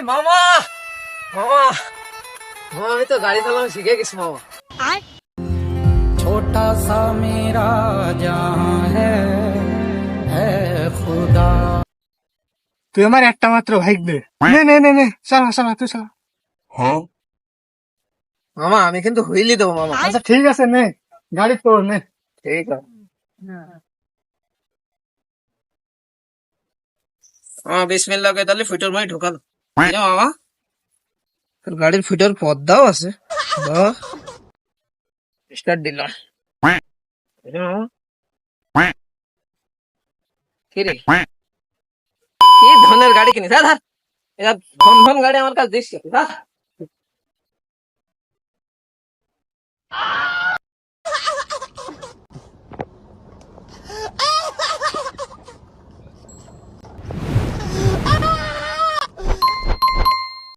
মামা মামা মামা আমি তো গাড়ি চালানো শিখে গেছি মামা। छोटा सा मेरा जहां है खुदा। তুই আমার একটা মাত্র ভাইগবে। নে নে নে নে, চালা চালা তুই চালা। মামা আমি কিন্তু হুইলি দেবো মামা। আচ্ছা ঠিক আছে, নে গাড়ি তোর নে। ঠিক আছে মামা, বিসমিল্লাহ কে তাহলে ফিটার মাই ঢোকালো। মামা তোর গাড়ির ফিটার পর্দাও আছে। স্টার্ট দিলাম। মামা কি রে, কি ধরনের গাড়ি কিনিস? ধর এটা ধন ধন গাড়ি আমার কাছে দিস।